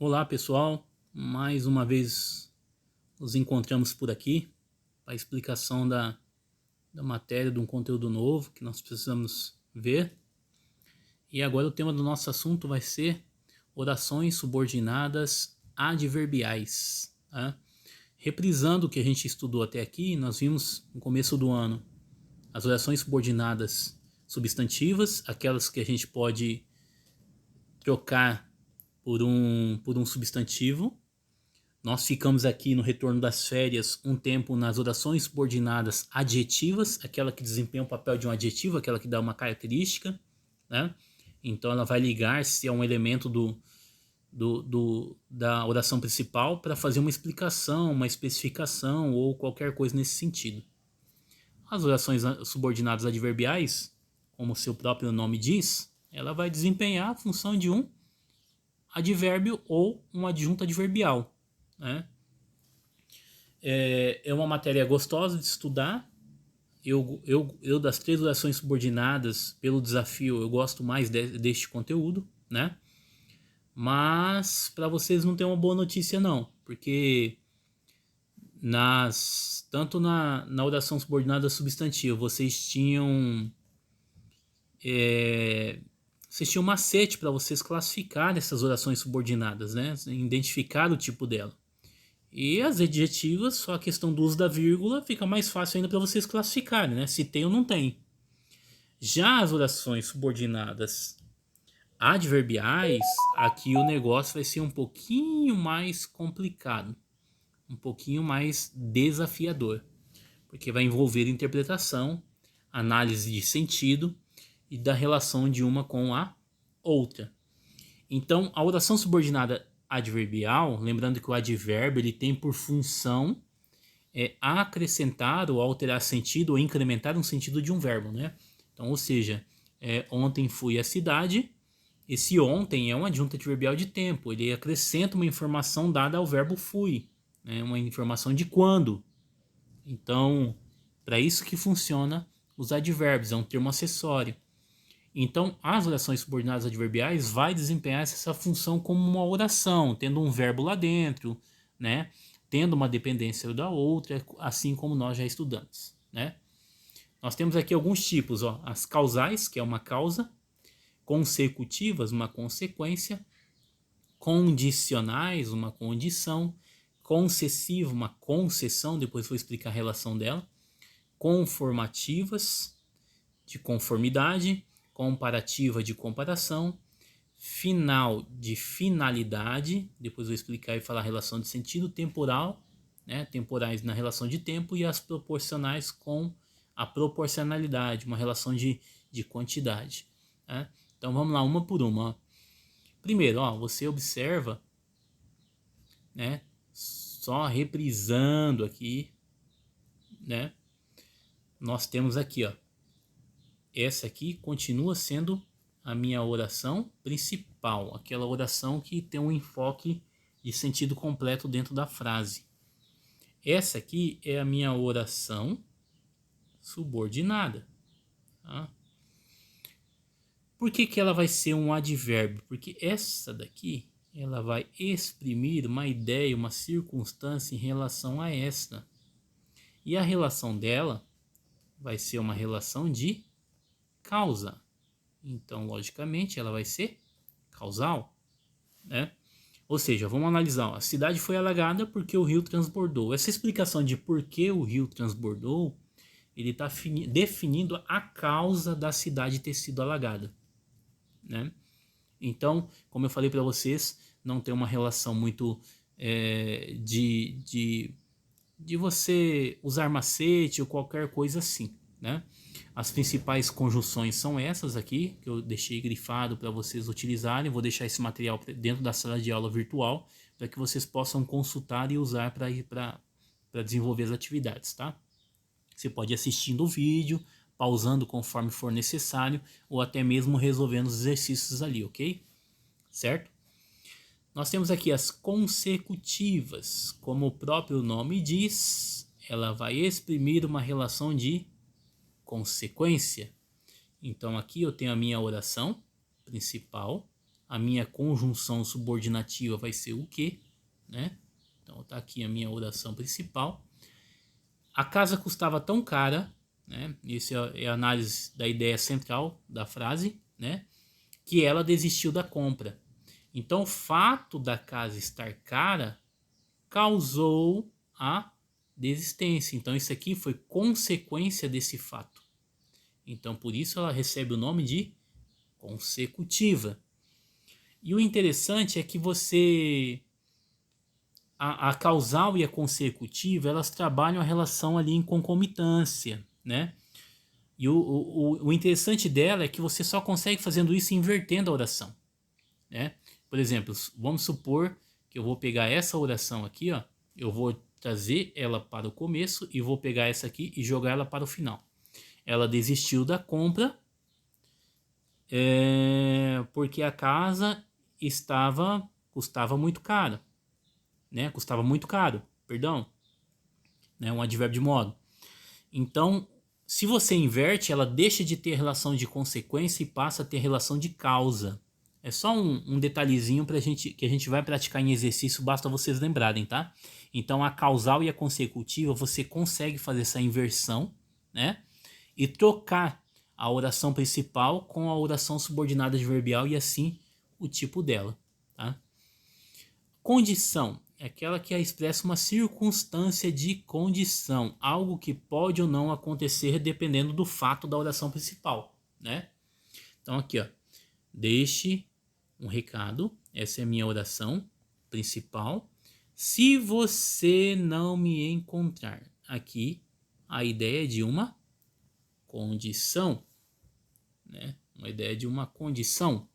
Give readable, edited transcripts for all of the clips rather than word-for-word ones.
Olá pessoal, mais uma vez nos encontramos por aqui para a explicação da matéria de um conteúdo novo que nós precisamos ver. E agora o tema do nosso assunto vai ser orações subordinadas adverbiais. Tá? Reprisando o que a gente estudou até aqui, nós vimos no começo do ano as orações subordinadas substantivas, aquelas que a gente pode trocar por um substantivo. Nós ficamos aqui no retorno das férias um tempo nas orações subordinadas adjetivas, aquela que desempenha o papel de um adjetivo, aquela que dá uma característica, né? Então ela vai ligar-se a um elemento da oração principal para fazer uma explicação, uma especificação ou qualquer coisa nesse sentido. As orações subordinadas adverbiais, como o seu próprio nome diz, ela vai desempenhar a função de um advérbio ou um adjunto adverbial, né? É uma matéria gostosa de estudar. Eu das três orações subordinadas, pelo desafio, eu gosto mais deste conteúdo, né? Mas para vocês não tem uma boa notícia não, porque tanto na oração subordinada substantiva, vocês tinham macete para vocês classificar essas orações subordinadas, né? Identificar o tipo dela. E as adjetivas, só a questão do uso da vírgula, fica mais fácil ainda para vocês classificarem, né? Se tem ou não tem. Já as orações subordinadas adverbiais, aqui o negócio vai ser um pouquinho mais complicado, um pouquinho mais desafiador, porque vai envolver interpretação, análise de sentido e da relação de uma com a outra. Então, a oração subordinada adverbial, lembrando que o advérbio ele tem por função acrescentar ou alterar sentido ou incrementar um sentido de um verbo, né? Então, ou seja, ontem fui à cidade. Esse ontem é um adjunto adverbial de tempo. Ele acrescenta uma informação dada ao verbo fui, né? Uma informação de quando. Então, para isso que funciona os advérbios, é um termo acessório. Então, as orações subordinadas adverbiais vai desempenhar essa função como uma oração, tendo um verbo lá dentro, né? Tendo uma dependência da outra, assim como nós já estudamos, né? Nós temos aqui alguns tipos, ó, as causais, que é uma causa, consecutivas, uma consequência, condicionais, uma condição, concessiva, uma concessão, depois vou explicar a relação dela, conformativas, de conformidade, comparativa de comparação, final de finalidade, depois vou explicar e falar a relação de sentido, temporal, né, temporais na relação de tempo, e as proporcionais com a proporcionalidade, uma relação de quantidade. Né? Então vamos lá, uma por uma. Ó. Primeiro, ó, você observa, né, só reprisando aqui, né, nós temos aqui, ó, essa aqui continua sendo a minha oração principal, aquela oração que tem um enfoque de sentido completo dentro da frase. Essa aqui é a minha oração subordinada. Tá? Por que ela vai ser um advérbio? Porque essa daqui ela vai exprimir uma ideia, uma circunstância em relação a esta. E a relação dela vai ser uma relação de causa. Então, logicamente, ela vai ser causal, né? Ou seja, vamos analisar. Ó, a cidade foi alagada porque o rio transbordou. Essa explicação de por que o rio transbordou, ele está definindo a causa da cidade ter sido alagada, né? Então, como eu falei para vocês, não tem uma relação muito de você usar macete ou qualquer coisa assim, né? As principais conjunções são essas aqui, que eu deixei grifado para vocês utilizarem. Vou deixar esse material dentro da sala de aula virtual para que vocês possam consultar e usar para desenvolver as atividades, tá? Você pode ir assistindo o vídeo, pausando conforme for necessário, ou até mesmo resolvendo os exercícios ali, ok? Certo? Nós temos aqui as consecutivas. Como o próprio nome diz, ela vai exprimir uma relação de consequência. Então aqui eu tenho a minha oração principal, a minha conjunção subordinativa vai ser o que, né? Então tá aqui a minha oração principal. A casa custava tão cara, né? Essa é a análise da ideia central da frase, né? Que ela desistiu da compra. Então o fato da casa estar cara causou a desistência. Então isso aqui foi consequência desse fato. Então por isso ela recebe o nome de consecutiva. E o interessante é que a causal e a consecutiva, elas trabalham a relação ali em concomitância, né? E o interessante dela é que você só consegue fazendo isso invertendo a oração, né? Por exemplo, vamos supor que eu vou pegar essa oração aqui, ó, eu vou trazer ela para o começo e vou pegar essa aqui e jogar ela para o final. Ela desistiu da compra porque a casa custava muito caro, né? Custava muito caro, perdão, né? Um advérbio de modo. Então, se você inverte, ela deixa de ter relação de consequência e passa a ter relação de causa. É só um detalhezinho que a gente vai praticar em exercício, basta vocês lembrarem, tá? Então, a causal e a consecutiva, você consegue fazer essa inversão, né? E trocar a oração principal com a oração subordinada adverbial e assim o tipo dela, tá? Condição é aquela que expressa uma circunstância de condição, algo que pode ou não acontecer dependendo do fato da oração principal, né? Então aqui, ó, deixe um recado, essa é a minha oração principal. Se você não me encontrar, aqui a ideia é de uma condição, né? Uma ideia de uma condição.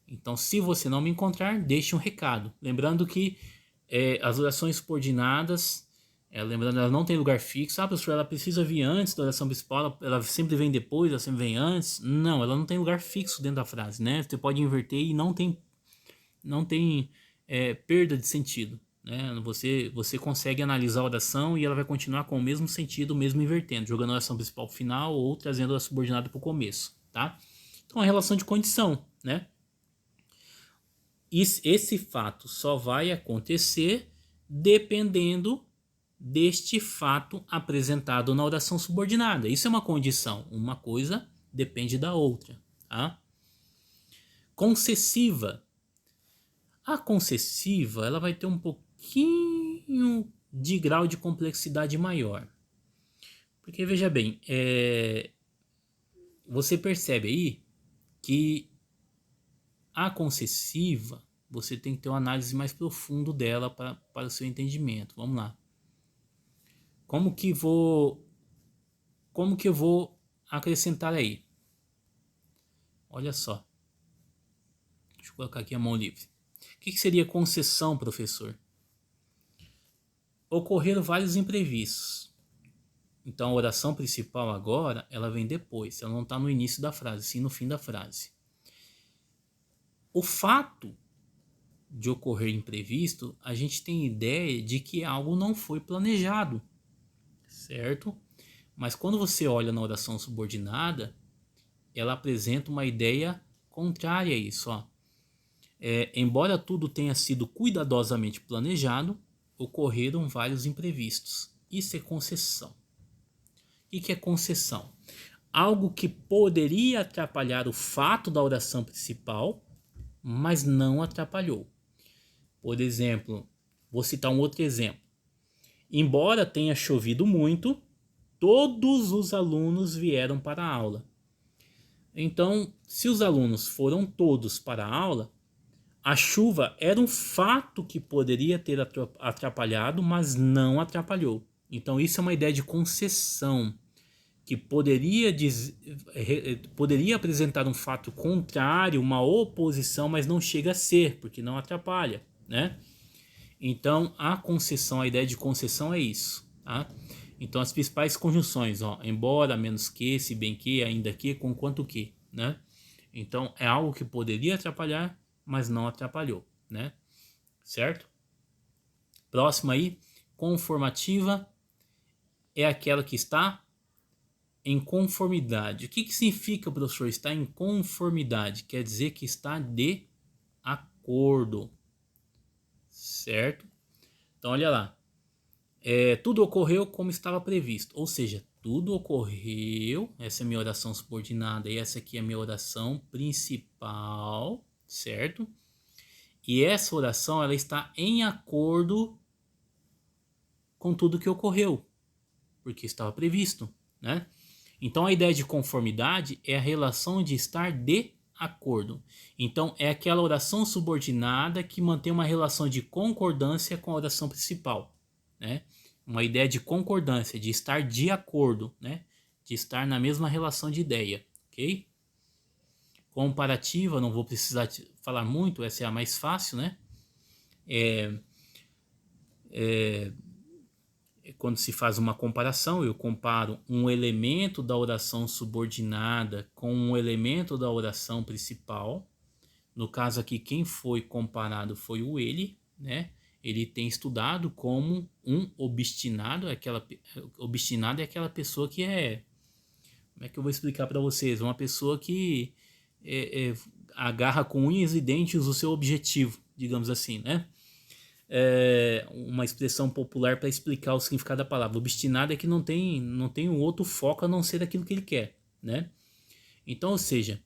Então, se você não me encontrar, deixe um recado. Lembrando que as orações subordinadas, lembrando, ela não tem lugar fixo. Ah, professor, ela precisa vir antes da oração principal, ela sempre vem depois, ela sempre vem antes. Não, ela não tem lugar fixo dentro da frase, né? Você pode inverter e não tem perda de sentido, né? Você consegue analisar a oração e ela vai continuar com o mesmo sentido, mesmo invertendo, jogando a oração principal para o final ou trazendo a subordinada para o começo, tá? Então, a relação de condição, né? Esse fato só vai acontecer dependendo deste fato apresentado na oração subordinada. Isso é uma condição. Uma coisa depende da outra. Tá? Concessiva. A concessiva ela vai ter um pouquinho de grau de complexidade maior. Porque, veja bem, você percebe aí que a concessiva, você tem que ter uma análise mais profunda dela para o seu entendimento. Vamos lá. Como que eu vou acrescentar aí? Olha só. Deixa eu colocar aqui a mão livre. O que seria concessão, professor? Ocorreram vários imprevistos. Então a oração principal agora, ela vem depois. Ela não está no início da frase, sim no fim da frase. O fato de ocorrer imprevisto, a gente tem ideia de que algo não foi planejado, certo? Mas quando você olha na oração subordinada, ela apresenta uma ideia contrária a isso. Ó. Embora tudo tenha sido cuidadosamente planejado, ocorreram vários imprevistos. Isso é concessão. O que é concessão? Algo que poderia atrapalhar o fato da oração principal, mas não atrapalhou. Por exemplo, vou citar um outro exemplo. Embora tenha chovido muito, todos os alunos vieram para a aula. Então, se os alunos foram todos para a aula, a chuva era um fato que poderia ter atrapalhado, mas não atrapalhou. Então, isso é uma ideia de concessão, que poderia apresentar um fato contrário, uma oposição, mas não chega a ser, porque não atrapalha, né? Então, a concessão, a ideia de concessão é isso, tá? Então, as principais conjunções, ó, embora, menos que, se bem que, ainda que, com quanto que, né? Então, é algo que poderia atrapalhar, mas não atrapalhou, né? Certo? Próxima aí, conformativa é aquela que está em conformidade. O que significa, professor, estar em conformidade? Quer dizer que está de acordo, certo? Então, olha lá. Tudo ocorreu como estava previsto. Ou seja, tudo ocorreu. Essa é a minha oração subordinada e essa aqui é a minha oração principal, certo? E essa oração ela está em acordo com tudo que ocorreu, porque estava previsto, né? Então a ideia de conformidade é a relação de estar de acordo. Então é aquela oração subordinada que mantém uma relação de concordância com a oração principal, né? Uma ideia de concordância, de estar de acordo, né? De estar na mesma relação de ideia, ok? Comparativa, não vou precisar falar muito, essa é a mais fácil, né? Quando se faz uma comparação, eu comparo um elemento da oração subordinada com um elemento da oração principal. No caso aqui, quem foi comparado foi o ele, né? Ele tem estudado como um obstinado. Obstinado é aquela pessoa que é... Como é que eu vou explicar para vocês? Uma pessoa que agarra com unhas e dentes o seu objetivo, digamos assim, né? Uma expressão popular para explicar o significado da palavra. Obstinado é que não tem um outro foco a não ser aquilo que ele quer, né? Então, ou seja,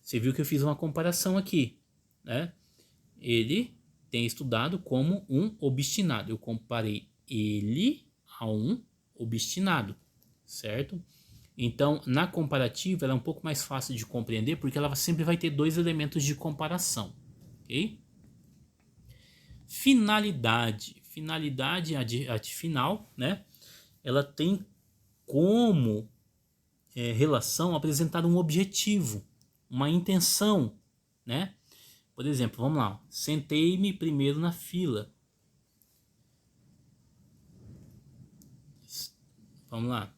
você viu que eu fiz uma comparação aqui, né? Ele tem estudado como um obstinado. Eu comparei ele a um obstinado, certo? Então, na comparativa, ela é um pouco mais fácil de compreender porque ela sempre vai ter dois elementos de comparação, ok? Finalidade. Finalidade, a de final, né? Ela tem como relação apresentar um objetivo, uma intenção, né? Por exemplo, vamos lá. Sentei-me primeiro na fila. Vamos lá.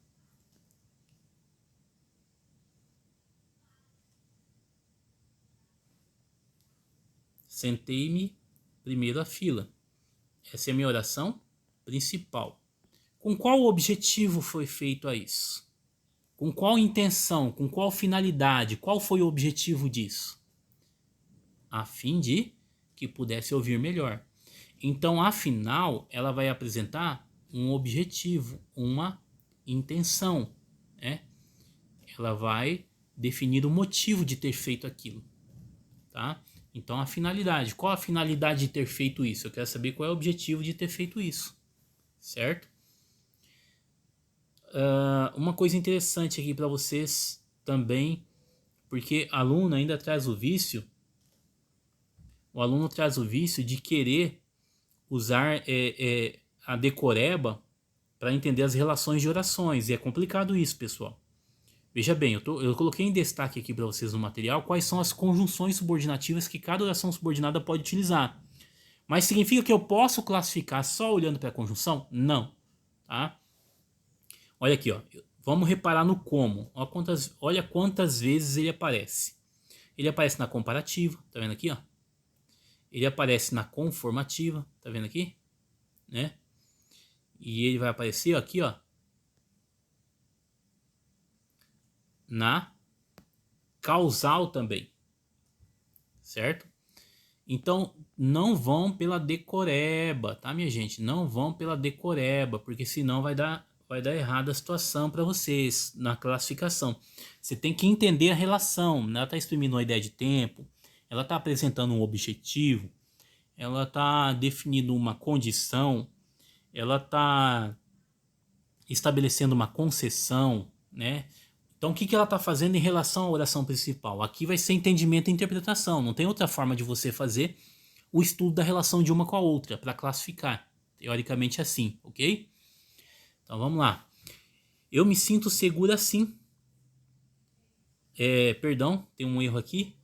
Sentei-me primeiro à fila. Essa é a minha oração principal. Com qual objetivo foi feito isso? Com qual intenção? Com qual finalidade? Qual foi o objetivo disso? A fim de que pudesse ouvir melhor. Então, afinal, ela vai apresentar um objetivo, uma intenção, né? Ela vai definir o motivo de ter feito aquilo, tá? Então, a finalidade. Qual a finalidade de ter feito isso? Eu quero saber qual é o objetivo de ter feito isso, certo? Uma coisa interessante aqui para vocês também, porque aluno ainda traz o vício, o aluno traz o vício de querer usar a decoreba para entender as relações de orações, e é complicado isso, pessoal. Veja bem, eu coloquei em destaque aqui para vocês no material quais são as conjunções subordinativas que cada oração subordinada pode utilizar. Mas significa que eu posso classificar só olhando para a conjunção? Não, tá? Olha aqui, ó. Vamos reparar no como. Olha quantas vezes ele aparece. Ele aparece na comparativa, tá vendo aqui, ó? Ele aparece na conformativa, tá vendo aqui? Né? E ele vai aparecer aqui, ó, na causal também, certo? Então, não vão pela decoreba, tá, minha gente? Não vão pela decoreba, porque senão vai dar errada a situação para vocês na classificação. Você tem que entender a relação, né? Ela está exprimindo uma ideia de tempo, ela está apresentando um objetivo, ela está definindo uma condição, ela está estabelecendo uma concessão, né? Então, o que ela está fazendo em relação à oração principal? Aqui vai ser entendimento e interpretação. Não tem outra forma de você fazer o estudo da relação de uma com a outra para classificar. Teoricamente assim, ok? Então, vamos lá. Eu me sinto segura assim. Perdão, tem um erro aqui,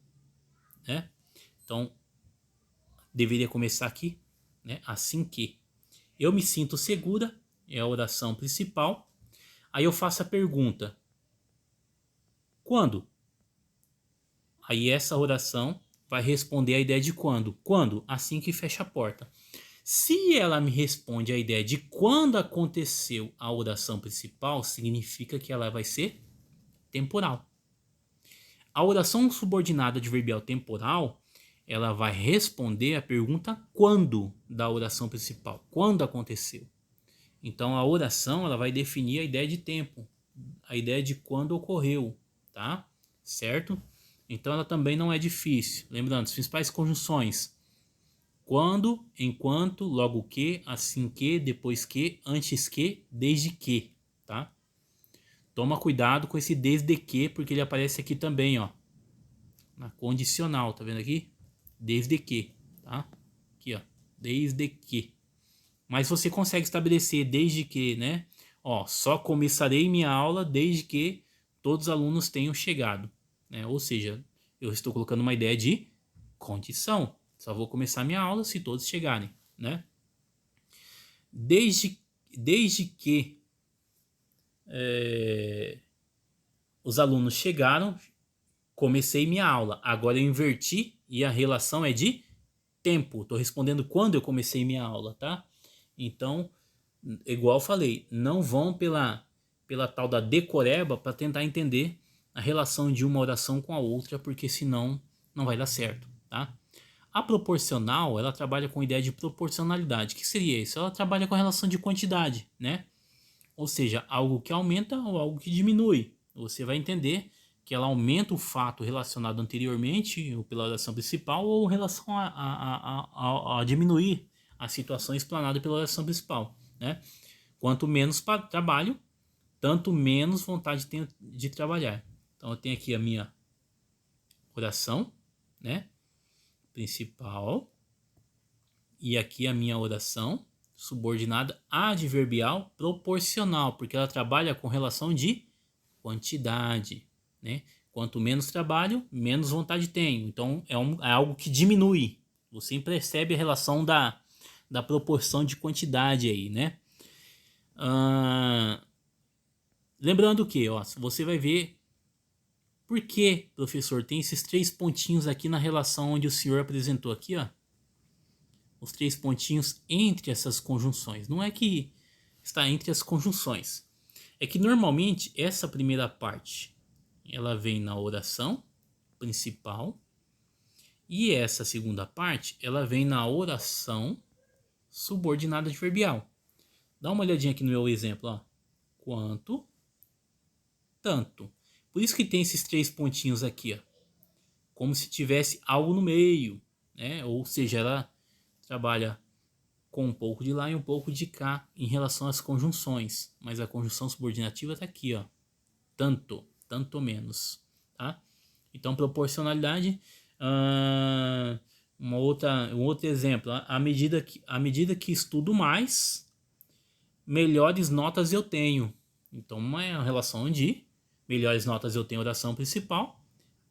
né? Então, deveria começar aqui, né? Assim que. Eu me sinto segura, é a oração principal. Aí eu faço a pergunta: quando? Aí essa oração vai responder a ideia de quando. Quando? Assim que fecha a porta. Se ela me responde a ideia de quando aconteceu a oração principal, significa que ela vai ser temporal. A oração subordinada adverbial temporal, ela vai responder a pergunta quando da oração principal, quando aconteceu. Então a oração ela vai definir a ideia de tempo, a ideia de quando ocorreu, tá? Certo? Então ela também não é difícil. Lembrando, as principais conjunções: quando, enquanto, logo que, assim que, depois que, antes que, desde que, tá? Toma cuidado com esse desde que, porque ele aparece aqui também, ó, na condicional, tá vendo aqui? Desde que, tá? Aqui, ó, desde que. Mas você consegue estabelecer desde que, né? Ó, só começarei minha aula desde que todos os alunos tenham chegado, né? Ou seja, eu estou colocando uma ideia de condição. Só vou começar minha aula se todos chegarem, né? Desde que os alunos chegaram, comecei minha aula. Agora eu inverti e a relação é de tempo. Estou respondendo quando eu comecei minha aula, tá? Então, igual eu falei, não vão pela tal da decoreba para tentar entender a relação de uma oração com a outra, porque senão não vai dar certo, tá? A proporcional, ela trabalha com a ideia de proporcionalidade. O que seria isso? Ela trabalha com a relação de quantidade, né? Ou seja, algo que aumenta ou algo que diminui. Você vai entender que ela aumenta o fato relacionado anteriormente, ou pela oração principal, ou em relação a diminuir a situação explanada pela oração principal, né? Quanto menos trabalho, tanto menos vontade tenho de trabalhar. Então eu tenho aqui a minha oração, né, principal, e aqui a minha oração subordinada adverbial proporcional, porque ela trabalha com relação de quantidade, né? Quanto menos trabalho, menos vontade tenho. Então é algo que diminui. Você percebe a relação da proporção de quantidade aí, né? Lembrando que, ó, você vai ver por que, professor, tem esses 3 pontinhos aqui na relação onde o senhor apresentou aqui, ó. Os 3 pontinhos entre essas conjunções. Não é que está entre as conjunções. É que normalmente essa primeira parte ela vem na oração principal e essa segunda parte ela vem na oração subordinada adverbial. Dá uma olhadinha aqui no meu exemplo, ó. Quanto, tanto. Por isso que tem esses 3 pontinhos aqui, ó. Como se tivesse algo no meio, né? Ou seja, ela trabalha com um pouco de lá e um pouco de cá em relação às conjunções. Mas a conjunção subordinativa está aqui, ó. Tanto, tanto menos, tá? Então, proporcionalidade. Um outro exemplo. À medida que estudo mais, melhores notas eu tenho. Então, é uma relação de melhores notas eu tenho oração principal.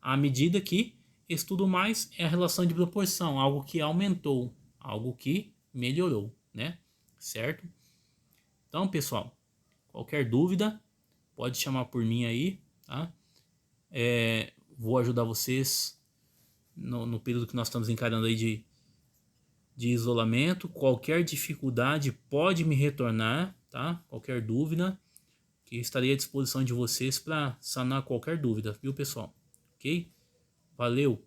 À medida que estudo mais, é a relação de proporção, algo que aumentou, algo que melhorou, né? Certo? Então, pessoal, qualquer dúvida, pode chamar por mim aí, tá? Vou ajudar vocês no período que nós estamos encarando aí de isolamento. Qualquer dificuldade pode me retornar, tá? Qualquer dúvida, que estarei à disposição de vocês para sanar qualquer dúvida, viu, pessoal? Ok? Valeu!